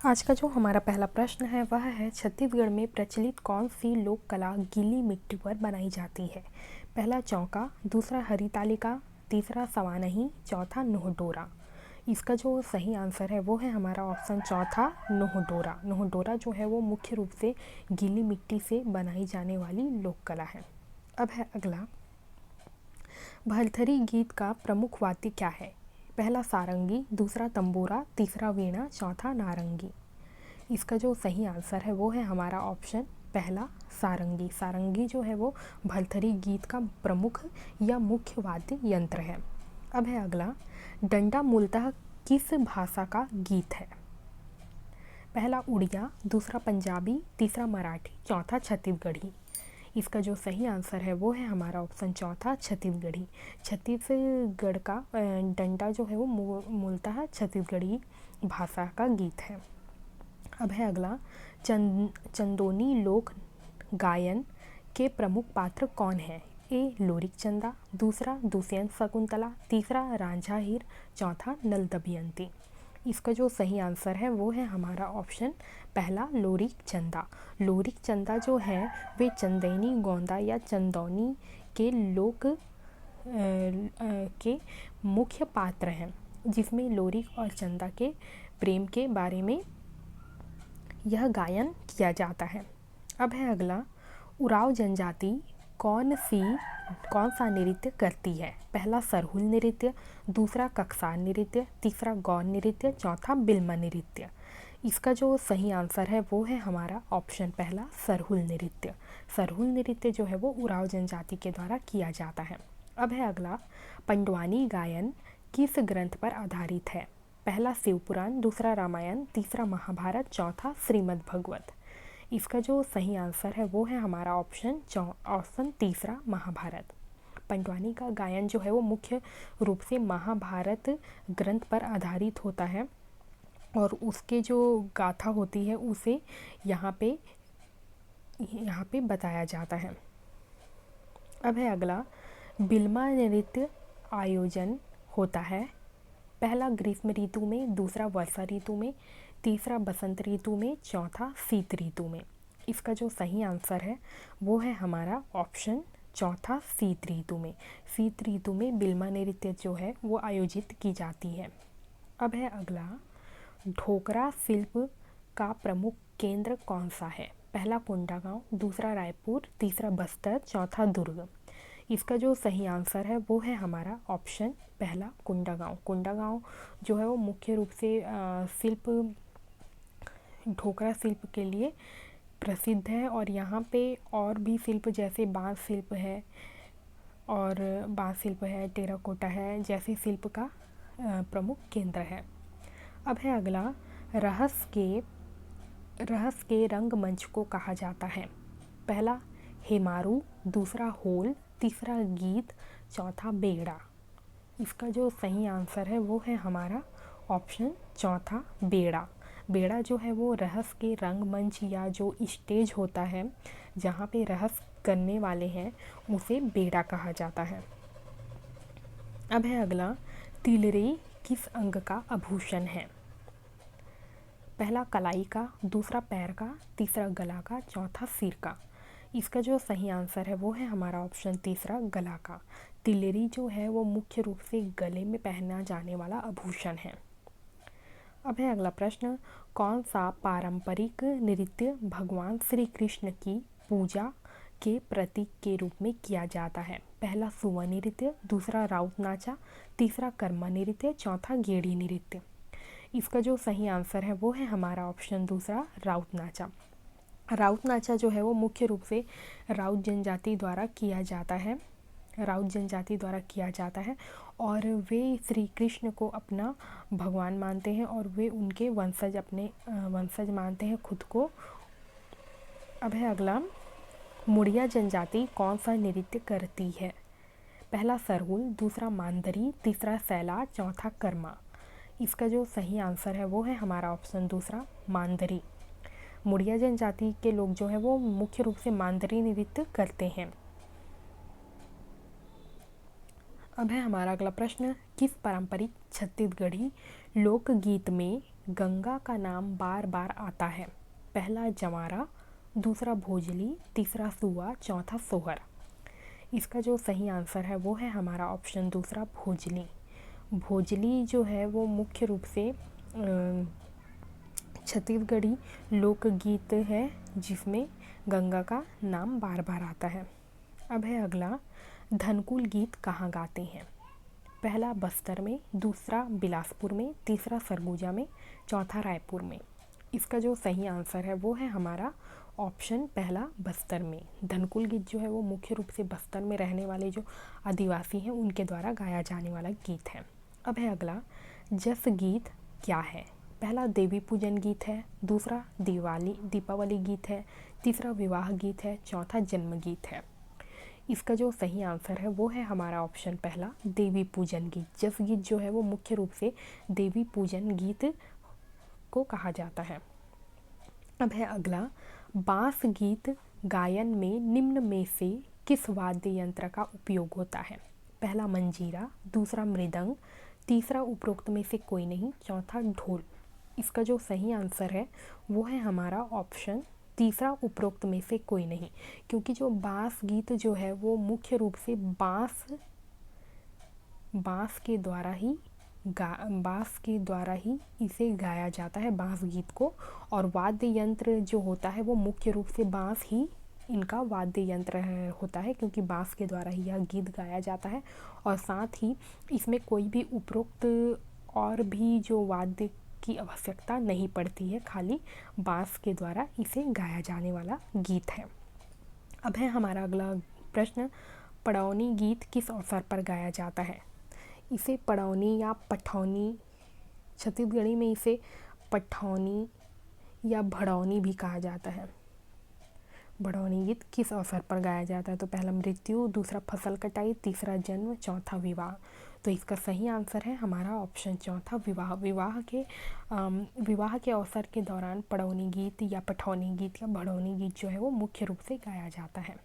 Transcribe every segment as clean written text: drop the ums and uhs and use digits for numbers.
आज का जो हमारा पहला प्रश्न है वह है छत्तीसगढ़ में प्रचलित कौन सी लोक कला गीली मिट्टी पर बनाई जाती है। पहला चौका, दूसरा हरितालिका, तीसरा सवानही, चौथा नोहडोरा। इसका जो सही आंसर है वो है हमारा ऑप्शन चौथा नोहडोरा। नोहडोरा जो है वो मुख्य रूप से गीली मिट्टी से बनाई जाने वाली लोक कला है। अब है अगला, भरथरी गीत का प्रमुख वाद्य क्या है। पहला सारंगी, दूसरा तंबूरा, तीसरा वीणा, चौथा नारंगी। इसका जो सही आंसर है वो है हमारा ऑप्शन पहला सारंगी। सारंगी जो है वो भरथरी गीत का प्रमुख या मुख्य वाद्य यंत्र है। अब है अगला, डंडा मूलतः किस भाषा का गीत है। पहला उड़िया, दूसरा पंजाबी, तीसरा मराठी, चौथा छत्तीसगढ़ी। इसका जो सही आंसर है वो है हमारा ऑप्शन चौथा छत्तीसगढ़ी। छत्तीसगढ़ का डंडा जो है वो मूलतः छत्तीसगढ़ी भाषा का गीत है। अब है अगला, चंदोनी लोक गायन के प्रमुख पात्र कौन है। ए लोरिक चंदा, दूसरा दुष्यंत शकुंतला, तीसरा रांझा हीर, चौथा नल दमयंती। इसका जो सही आंसर है वो है हमारा ऑप्शन पहला लोरिक चंदा। लोरिक चंदा जो है वे चंदेनी गोंदा या चंदौनी के लोक के मुख्य पात्र हैं, जिसमें लोरिक और चंदा के प्रेम के बारे में यह गायन किया जाता है। अब है अगला, उराव जनजाति कौन सा नृत्य करती है। पहला सरहुल नृत्य, दूसरा कक्सार नृत्य, तीसरा गौर नृत्य, चौथा बिल्मा नृत्य। इसका जो सही आंसर है वो है हमारा ऑप्शन पहला सरहुल नृत्य। सरहुल नृत्य जो है वो उराव जनजाति के द्वारा किया जाता है। अब है अगला, पंडवानी गायन किस ग्रंथ पर आधारित है। पहला शिवपुराण, दूसरा रामायण, तीसरा महाभारत, चौथा श्रीमद् भगवत। इसका जो सही आंसर है वो है हमारा ऑप्शन तीसरा महाभारत। पंडवानी का गायन जो है वो मुख्य रूप से महाभारत ग्रंथ पर आधारित होता है और उसके जो गाथा होती है उसे यहाँ पे बताया जाता है। अब है अगला, बिल्मा नृत्य आयोजन होता है। पहला ग्रीष्म ऋतु में, दूसरा वर्षा ऋतु में, तीसरा बसंत ऋतु में, चौथा शीत ऋतु में। इसका जो सही आंसर है वो है हमारा ऑप्शन चौथा शीत ऋतु में। शीत ऋतु में बिल्मा नृत्य जो है वो आयोजित की जाती है। अब है अगला, ढोकरा शिल्प का प्रमुख केंद्र कौन सा है। पहला कोंडागांव, दूसरा रायपुर, तीसरा बस्तर, चौथा दुर्ग। इसका जो सही आंसर है वो है हमारा ऑप्शन पहला कोंडागांव। कोंडागांव जो है वो मुख्य रूप से शिल्प ढोकरा शिल्प के लिए प्रसिद्ध है और यहाँ पे और भी शिल्प जैसे बांस शिल्प है टेराकोटा है जैसे शिल्प का प्रमुख केंद्र है। अब है अगला, रहस्य के रंगमंच को कहा जाता है। पहला हेमारू, दूसरा होल, तीसरा गीत, चौथा बेड़ा। इसका जो सही आंसर है वो है हमारा ऑप्शन चौथा बेड़ा। बेड़ा जो है वो रहस्य के रंगमंच या जो स्टेज होता है जहाँ पे रहस्य करने वाले हैं उसे बेड़ा कहा जाता है। अब है अगला, तिलरी किस अंग का आभूषण है। पहला कलाई का, दूसरा पैर का, तीसरा गला का, चौथा सिर का। इसका जो सही आंसर है वो है हमारा ऑप्शन तीसरा गला का। तिलरी जो है वो मुख्य रूप से गले में पहना जाने वाला आभूषण है। अब है अगला प्रश्न, कौन सा पारंपरिक नृत्य भगवान श्री कृष्ण की पूजा के प्रतीक के रूप में किया जाता है। पहला सुवा नृत्य, दूसरा राउत नाचा, तीसरा कर्मा नृत्य, चौथा गेड़ी नृत्य। इसका जो सही आंसर है वो है हमारा ऑप्शन दूसरा राउत नाचा। राउत नाचा जो है वो मुख्य रूप से राउत जनजाति द्वारा किया जाता है और वे श्री कृष्ण को अपना भगवान मानते हैं और वे उनके वंशज मानते हैं खुद को। अब है अगला, मुड़िया जनजाति कौन सा नृत्य करती है। पहला सरहुल, दूसरा मांदरी, तीसरा सैला, चौथा कर्मा। इसका जो सही आंसर है वो है हमारा ऑप्शन दूसरा मांदरी। मुड़िया जनजाति के लोग जो हैं वो मुख्य रूप से मांदरी नृत्य करते हैं। अब है हमारा अगला प्रश्न, किस पारंपरिक छत्तीसगढ़ी लोकगीत में गंगा का नाम बार बार आता है? पहला जवारा, दूसरा भोजली, तीसरा सुआ, चौथा सोहर। इसका जो सही आंसर है वो है हमारा ऑप्शन दूसरा भोजली। भोजली जो है वो मुख्य रूप से छत्तीसगढ़ी लोकगीत है जिसमें गंगा का नाम बार बार आता है। अब है अगला, धनकुल गीत कहाँ गाते हैं? पहला बस्तर में, दूसरा बिलासपुर में, तीसरा सरगुजा में, चौथा रायपुर में। इसका जो सही आंसर है वो है हमारा ऑप्शन पहला बस्तर में। धनकुल गीत जो है वो मुख्य रूप से बस्तर में रहने वाले जो आदिवासी हैं उनके द्वारा गाया जाने वाला गीत है। अब है अगला, जस गीत क्या है? पहला देवी पूजन गीत है, दूसरा दीपावली गीत है, तीसरा विवाह गीत है, चौथा जन्म गीत है। इसका जो सही आंसर है वो है हमारा ऑप्शन पहला देवी पूजन गीत। जस गीत जो है वो मुख्य रूप से देवी पूजन गीत को कहा जाता है। अब है अगला, बांस गीत गायन में निम्न में से किस वाद्य यंत्र का उपयोग होता है? पहला मंजीरा, दूसरा मृदंग, तीसरा उपरोक्त में से कोई नहीं, चौथा ढोल। इसका जो सही आंसर है वो है हमारा ऑप्शन तीसरा उपरोक्त में से कोई नहीं, क्योंकि जो बांस गीत जो है वो मुख्य रूप से बांस के द्वारा ही इसे गाया जाता है, बांस गीत को। और वाद्य यंत्र जो होता है वो मुख्य रूप से बांस ही इनका वाद्य यंत्र होता है, क्योंकि बांस के द्वारा ही यह गीत गाया जाता है। और साथ ही इसमें कोई भी उपरोक्त और भी जो वाद्य की आवश्यकता नहीं पड़ती है, खाली बांस के द्वारा इसे गाया जाने वाला गीत है। अब है हमारा अगला प्रश्न, पड़ौनी गीत किस अवसर पर गाया जाता है? इसे पड़ौनी या पठौनी, छत्तीसगढ़ी में इसे पठौनी या भड़ौनी भी कहा जाता है। भड़ौनी गीत किस अवसर पर गाया जाता है? तो पहला मृत्यु, दूसरा फसल कटाई, तीसरा जन्म, चौथा विवाह। तो इसका सही आंसर है हमारा ऑप्शन चौथा विवाह। विवाह के अवसर के दौरान पड़ौनी गीत या पठौनी गीत या भड़ौनी गीत जो है वो मुख्य रूप से गाया जाता है।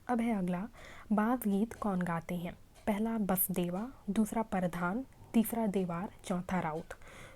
अब है अगला, बांस गीत कौन गाते हैं? पहला बसदेवा, दूसरा प्रधान, तीसरा देवार, चौथा राउत।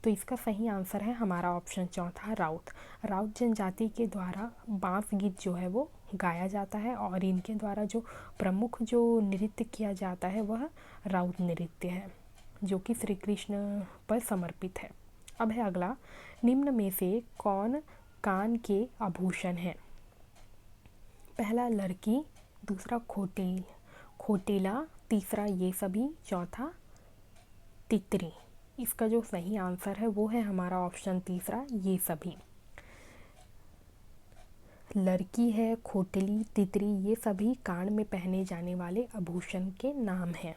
तो इसका सही आंसर है हमारा ऑप्शन चौथा राउत। राउत जनजाति के द्वारा बांस गीत जो है वो गाया जाता है और इनके द्वारा जो प्रमुख जो नृत्य किया जाता है वह राउत नृत्य है, जो कि श्री कृष्ण पर समर्पित है। अब है अगला, निम्न में से कौन कान के आभूषण है? पहला लड़की, दूसरा खोटेला, तीसरा ये सभी, चौथा तितरी। इसका जो सही आंसर है वो है हमारा ऑप्शन तीसरा ये सभी। लड़की है, खोटली, तितरी, ये सभी कान में पहने जाने वाले आभूषण के नाम हैं।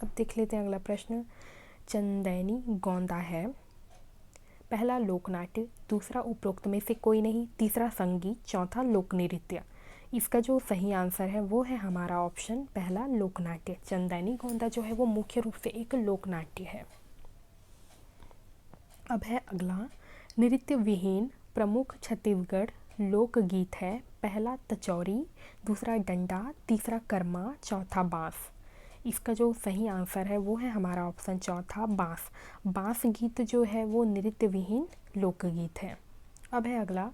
अब देख लेते हैं अगला प्रश्न, चंदैनी गोंदा है। पहला लोकनाट्य, दूसरा उपरोक्त में से कोई नहीं, तीसरा संगीत, चौथा लोक नृत्य। इसका जो सही आंसर है वो है हमारा ऑप्शन पहला लोकनाट्य। चंदैनी गोंदा जो है वो मुख्य रूप से एक लोकनाट्य है। अब है अगला, नृत्य विहीन प्रमुख छत्तीसगढ़ लोकगीत है। पहला तचौरी, दूसरा डंडा, तीसरा कर्मा, चौथा बांस। इसका जो सही आंसर है वो है हमारा ऑप्शन चौथा बांस। बांस गीत जो है वो नृत्य विहीन लोकगीत है। अब है अगला,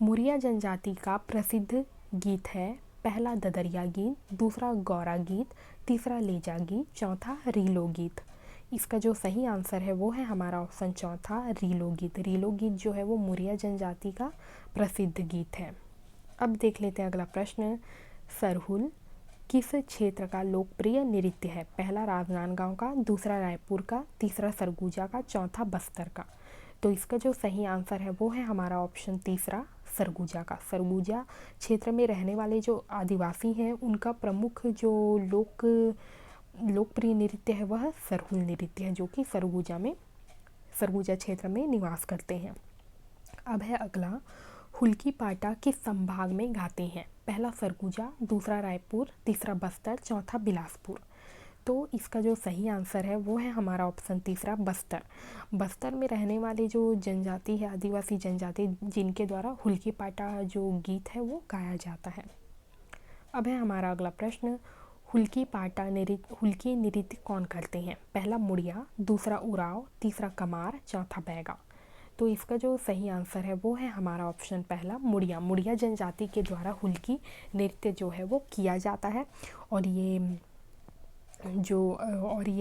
मुरिया जनजाति का प्रसिद्ध गीत है। पहला ददरिया गीत, दूसरा गौरा गीत, तीसरा लेजा गीत, चौथा रीलो गीत। इसका जो सही आंसर है वो है हमारा ऑप्शन चौथा रीलो गीत। रीलो गीत जो है वो मुरिया जनजाति का प्रसिद्ध गीत है। अब देख लेते हैं अगला प्रश्न, सरहुल किस क्षेत्र का लोकप्रिय नृत्य है? पहला राजनांदगांव का, दूसरा रायपुर का, तीसरा सरगुजा का, चौथा बस्तर का। तो इसका जो सही आंसर है वो है हमारा ऑप्शन तीसरा सरगुजा का। सरगुजा क्षेत्र में रहने वाले जो आदिवासी हैं उनका प्रमुख जो लोकप्रिय नृत्य है वह सरहुल नृत्य है, जो कि सरगुजा क्षेत्र में निवास करते हैं। अब है अगला, हुल्की पाटा किस संभाग में गाते हैं? पहला सरगुजा, दूसरा रायपुर, तीसरा बस्तर, चौथा बिलासपुर। तो इसका जो सही आंसर है वो है हमारा ऑप्शन तीसरा बस्तर। बस्तर में रहने वाले जो जनजाति है, आदिवासी जनजाति, जिनके द्वारा हुल्की पाटा जो गीत है वो गाया जाता है। अब है हमारा अगला प्रश्न, हुल्की नृत्य कौन करते हैं? पहला मुड़िया, दूसरा उराव, तीसरा कमार, चौथा बैगा। तो इसका जो सही आंसर है वो है हमारा ऑप्शन पहला मुड़िया। मुड़िया जनजाति के द्वारा हुल्की नृत्य जो है वो किया जाता है। और ये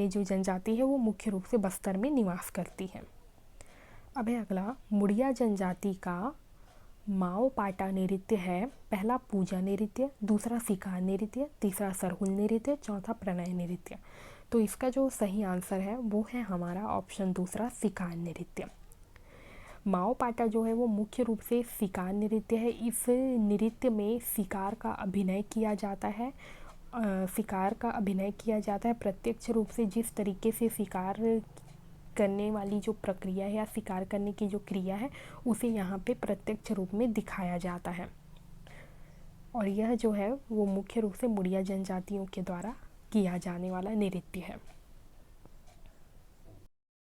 जो जनजाति है वो मुख्य रूप से बस्तर में निवास करती है। अब है अगला, मुड़िया जनजाति का माओ पाटा नृत्य है। पहला पूजा नृत्य, दूसरा शिकार नृत्य, तीसरा सरहुल नृत्य, चौथा प्रणय नृत्य। तो इसका जो सही आंसर है वो है हमारा ऑप्शन दूसरा शिकार नृत्य। माओ पाटा जो है वो मुख्य रूप से शिकार नृत्य है। इस नृत्य में शिकार का अभिनय किया जाता है। प्रत्यक्ष रूप से जिस तरीके से शिकार करने वाली जो प्रक्रिया है या शिकार करने की जो क्रिया है उसे यहाँ पे प्रत्यक्ष रूप में दिखाया जाता है। और यह जो है वो मुख्य रूप से मुड़िया जनजातियों के द्वारा किया जाने वाला नृत्य है।